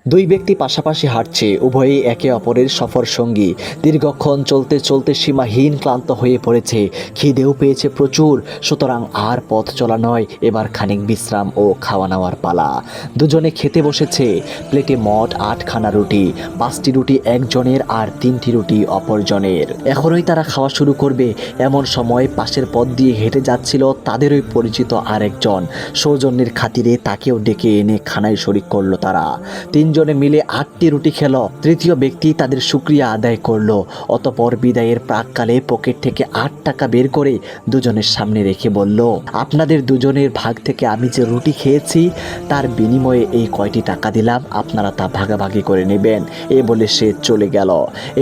দুই ব্যক্তি পাশাপাশি হাঁটছে, উভয়েই একে অপরের সফর সঙ্গী। দীর্ঘক্ষণ চলতে চলতে সীমাহীন ক্লান্ত হয়ে পড়েছে, খিদেও পেয়েছে প্রচুর। সুতরাং আর পথ চলা নয়, এবার খানিক বিশ্রাম ও খাওয়া নেওয়ার পালা। দুজনে খেতে বসেছে। প্লেটে মোট 8খানা রুটি, 5টি রুটি একজনের আর 3টি রুটি অপরজনের। এখনই তারা খাওয়া শুরু করবে, এমন সময় পাশের পথ দিয়ে হেঁটে যাচ্ছিল তাদেরই পরিচিত আরেকজন। সৌজন্যের খাতিরে তাকেও ডেকে এনে খানায় শরিক করলো তারা। তিনজনে মিলে 8টি রুটি খেলো। তৃতীয় ব্যক্তি তাদের শুকরিয়া আদায় করলো। অতঃপর বিদায়ের প্রাককালে পকেট থেকে 8 টাকা বের করে দুজনের সামনে রেখে বলল, আপনাদের দুজনের ভাগ থেকে আমি যে রুটি খেয়েছি তার বিনিময়ে এই কয়টি টাকা দিলাম, আপনারা তা ভাগাভাগি করে নেবেন। এ বলে সে চলে গেল।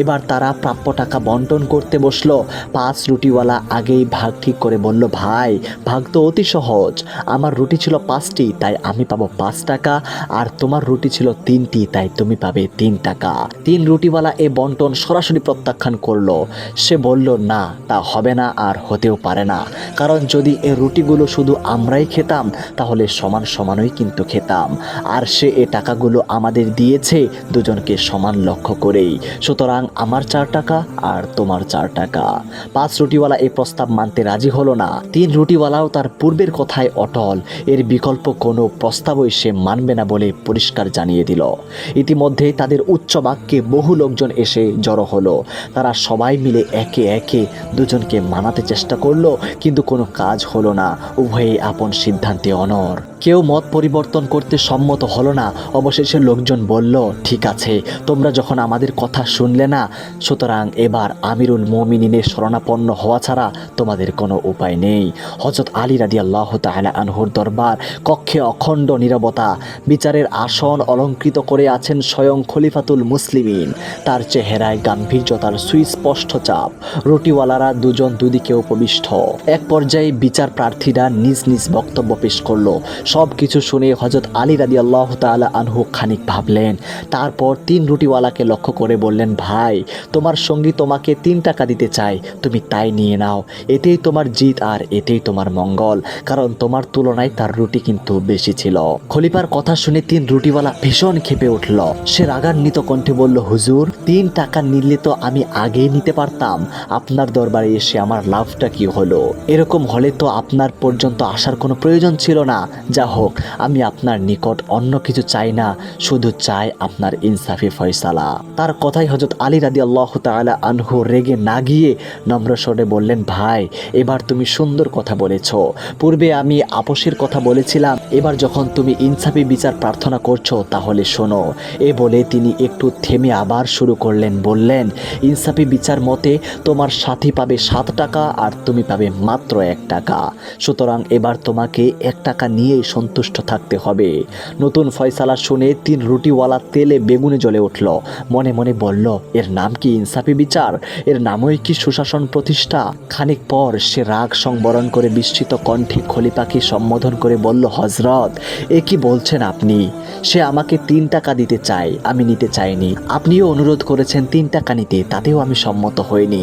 এবার তারা প্রাপ্য টাকা বন্টন করতে বসলো। 5 রুটিওয়ালা আগেই ভাগ ঠিক করে বলল, ভাই ভাগ তো অতি সহজ। আমার রুটি ছিল 5টি, তাই আমি পাবো 5 টাকা, আর তোমার রুটি ছিল 3টি, তাই তুমি পাবে 3 টাকা। 3 রুটিওয়ালা এ বন্টন সরাসরি প্রত্যাখ্যান করলো। সে বলল, না তা হবে না, আর হতেও পারে না। কারণ যদি এ রুটিগুলো শুধু আমরাই খেতাম তাহলে সমান সমানই কিন্তু খেতাম, আর সে এ টাকাগুলো আমাদের দিয়েছে দুজনকে সমান লক্ষ্য করেই। সুতরাং আমার 4 টাকা আর তোমার 4 টাকা। 5 রুটিওয়ালা এই প্রস্তাব মানতে রাজি হলো না। 3 রুটিওয়ালাও তার পূর্বের কথায় অটল। এর বিকল্প কোনো প্রস্তাবই সে মানবে না বলে পরিষ্কার জানিয়ে দিল। ইতিমধ্যেই তাদের উচ্চ বাক্যে বহু লোকজন এসে জড়ো হলো। তারা সবাই মিলে একে একে দুজনকে মানাতে চেষ্টা করলো, কিন্তু কোনো কাজ হলো না। উভয়েই আপন সিদ্ধান্তে অনড়। কেউ মত পরিবর্তন করতে সম্মত হলো না। অবশেষে লোকজন বলল, ঠিক আছে, তোমরা যখন আমাদের কথা শুনলে না, সুতরাং এবার আমিরুল মুমিনিনের শরণাপন্ন হওয়া ছাড়া তোমাদের কোনো উপায় নেই। হযরত আলী রাদিয়াল্লাহু তাআলা আনহুর দরবার কক্ষে অখণ্ড নীরবতা। বিচারের আসন অলঙ্কৃত করে আছেন স্বয়ং খলিফাতুল মুসলিমিন। তার চেহারায় গাম্ভীর্যতার সুস্পষ্ট চাপ। রুটিওয়ালারা দুজন দুদিকে উপবিষ্ট। এক পর্যায়ে বিচার প্রার্থীরা নিজ নিজ বক্তব্য পেশ করলো। সব কিছু শুনে হযরত আলী রাদিয়াল্লাহু তাআলা আনহু খানিক ভাবলেন। তারপর 3 রুটিওয়ালাকে লক্ষ্য করে বললেন, ভাই তোমার সঙ্গী তোমাকে 3 টাকা দিতে চায়, তুমি তাই নিয়ে নাও। এতেই তোমার জিত আর এতেই তোমার মঙ্গল, কারণ তোমার তুলনায় তার রুটি কিন্তু বেশি ছিল। খলিফার কথা শুনে 3 রুটিওয়ালা ভীষণ ক্ষেপে উঠল। সে রাগান্বিত কণ্ঠে বলল, হুজুর 3 টাকা নিলে তো আমি আগেই নিতে পারতাম। আপনার দরবারে এসে আমার লাভটা কি হলো? এরকম হলে তো আপনার পর্যন্ত আসার কোনো প্রয়োজন ছিল না। যা হোক, আমি আপনার নিকট অন্য কিছু চাই না, শুধু চাই আপনার ইনসাফি ফয়সালা। তার কথাই হযরত আলী রাদিয়াল্লাহু তাআলা আনহু রেগে না গিয়ে নম্র স্বরে বললেন, ভাই এবার তুমি সুন্দর কথা বলেছ। পূর্বে আমি আপোষের কথা বলেছিলাম, এবার যখন তুমি ইনসাফি বিচার প্রার্থনা করছো তাহলে শোনো। এ বলে তিনি একটু থেমে আবার শুরু করলেন। বললেন, ইনসাফি বিচার মতে তোমার সাথী পাবে 7 টাকা আর তুমি পাবে মাত্র 1 টাকা। সুতরাং এবার তোমাকে 1 টাকা নিয়েই সন্তুষ্ট থাকতে হবে। নতুন ফয়সালা শুনে 3 রুটিওয়ালা তেলে বেগুনে জ্বলে উঠল। মনে মনে বলল, এর নাম কি ইনসাফি বিচার? এর নামই কি সুশাসন প্রতিষ্ঠা? খানিক পর সে রাগ সংবরণ করে বিস্মিত কণ্ঠে খলিফাকে সম্বোধন করে বলল, হযরত এ কি বলছেন আপনি? সে আমাকে 3 টাকা দিতে চায়, আমি নিতে চাইনি। আপনিও অনুরোধ করেছেন 3 টাকা নিতে, তাতেও আমি সম্মত হইনি।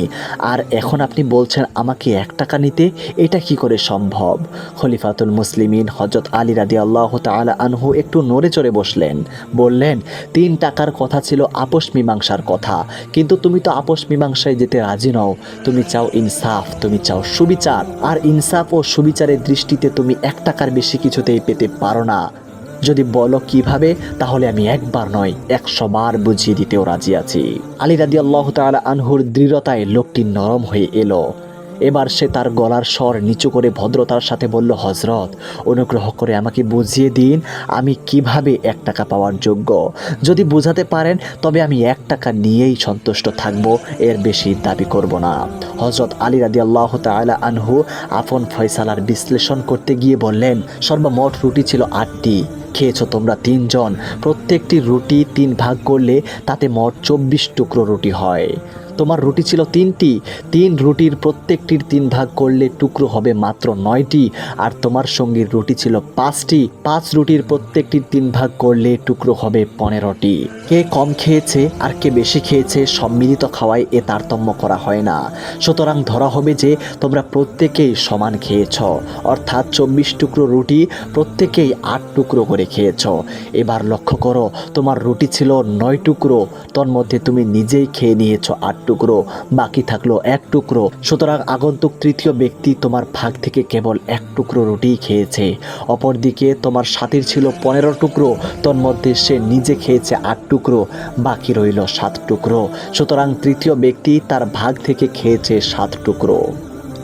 আর এখন আপনি বলছেন আমাকে 1 টাকা নিতে, এটা কি করে সম্ভব? খলিফাতুল মুসলিমিন হযরত আলী রাদিয়াল্লাহু তাআলা আনহু একটু নড়ে চড়ে বসলেন। বললেন, 3 টাকার কথা ছিল আপোষ মীমাংসার কথা, কিন্তু তুমি তো আপোষ মীমাংসায় যেতে রাজি নও। তুমি চাও ইনসাফ, তুমি চাও সুবিচার। আর ইনসাফ ও সুবিচারের দৃষ্টিতে তুমি 1 টাকার বেশি কিছুতেই পেতে পারো না। যদি বলো কিভাবে, তাহলে আমি একবার নয় 100 বার বুঝিয়ে দিতেও রাজি আছি। আলী রাদিয়াল্লাহু তাআলা আনহুর দৃঢ়তায় লোকটি নরম হয়ে এলো। এবার সে তার গলার স্বর নিচু করে ভদ্রতার সাথে বলল, হযরত অনুগ্রহ করে আমাকে বুঝিয়ে দিন আমি কিভাবে 1 টাকা পাওয়ার যোগ্য। যদি বোঝাতে পারেন তবে আমি 1 টাকা নিয়েই সন্তুষ্ট থাকব, এর বেশি দাবি করব না। হযরত আলী রাদিয়াল্লাহু তাআলা আনহু আপন ফয়সালার বিশ্লেষণ করতে গিয়ে বললেন, সর্বমোট রুটি ছিল 8টি। খেয়েছো তোমরা 3 জন। প্রত্যেকটি রুটি 3 ভাগ করলে তাতে মোট 24 টুকরো রুটি হয়। তোমার রুটি ছিল 3টি, 3 রুটির প্রত্যেকটির 3 ভাগ করলে টুকরো হবে মাত্র 9টি, আর তোমার সঙ্গীর রুটি ছিল 5টি, 5 রুটির প্রত্যেকটির 3 ভাগ করলে টুকরো হবে 15টি। কে কম খেয়েছে আর কে বেশি খেয়েছে সম্মিলিত খাওয়ায় এ তারতম্য করা হয় না। সুতরাং ধরা হবে যে তোমরা প্রত্যেকেই সমান খেয়েছ, অর্থাৎ 24 টুকরো রুটি প্রত্যেকেই 8 টুকরো করে খেয়েছ। এবার লক্ষ্য করো, তোমার রুটি ছিল 9 টুকরো, তোর মধ্যে তুমি নিজেই খেয়ে নিয়েছ 8 টুকরো, বাকি থাকলো 1 টুকরো। সুতরাং আগন্তুক তৃতীয় ব্যক্তি তোমার ভাগ থেকে কেবল 1 টুকরো রুটিই খেয়েছে। অপরদিকে তোমার সাথীর ছিল 15 টুকরো, তোর মধ্যে সে নিজে খেয়েছে 8 টুকরো, বাকি রইল 7 টুকরো। সুতরাং তৃতীয় ব্যক্তি তার ভাগ থেকে খেয়েছে 7 টুকরো।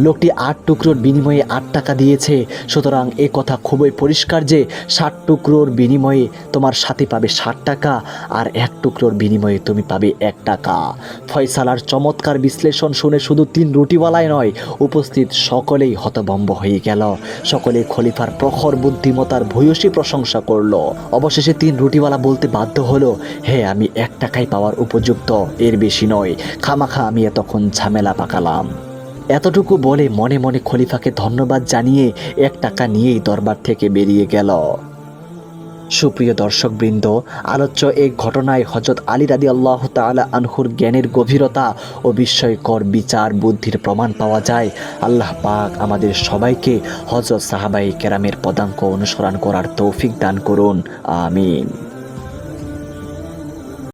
লোকটি 8 টুকরোর বিনিময়ে 8 টাকা দিয়েছে। সুতরাং এ কথা খুবই পরিষ্কার যে 60 টুকরোর বিনিময়ে তোমার সাথী পাবে 60 টাকা, আর 1 টুকরোর বিনিময়ে তুমি পাবে 1 টাকা। ফয়সালার চমৎকার বিশ্লেষণ শুনে শুধু 3 রুটিওয়ালাই নয়, উপস্থিত সকলেই হতভম্ব হয়ে গেল। সকলে খলিফার প্রখর বুদ্ধিমত্তার ভূয়সী প্রশংসা করলো। অবশেষে 3 রুটিওয়ালা বলতে বাধ্য হলো, হ্যাঁ আমি 1 টাকাই পাওয়ার উপযুক্ত, এর বেশি নয়, খামাখা আমি এতক্ষণ ঝামেলা পাকালাম। এতটুকু বলে মনে মনে খলিফাকে ধন্যবাদ জানিয়ে 1 টাকা নিয়েই দরবার থেকে বেরিয়ে গেল। সুপ্রিয় দর্শকবৃন্দ, আলোচ্য এই ঘটনায় হযরত আলী রাদিয়াল্লাহু তাআলা আনহুর জ্ঞানের গভীরতা ও বিস্ময়কর বিচার বুদ্ধির প্রমাণ পাওয়া যায়। আল্লাহ পাক আমাদের সবাইকে হযরত সাহাবায়ে কেরামের পদাঙ্ক অনুসরণ করার তৌফিক দান করুন। আমিন।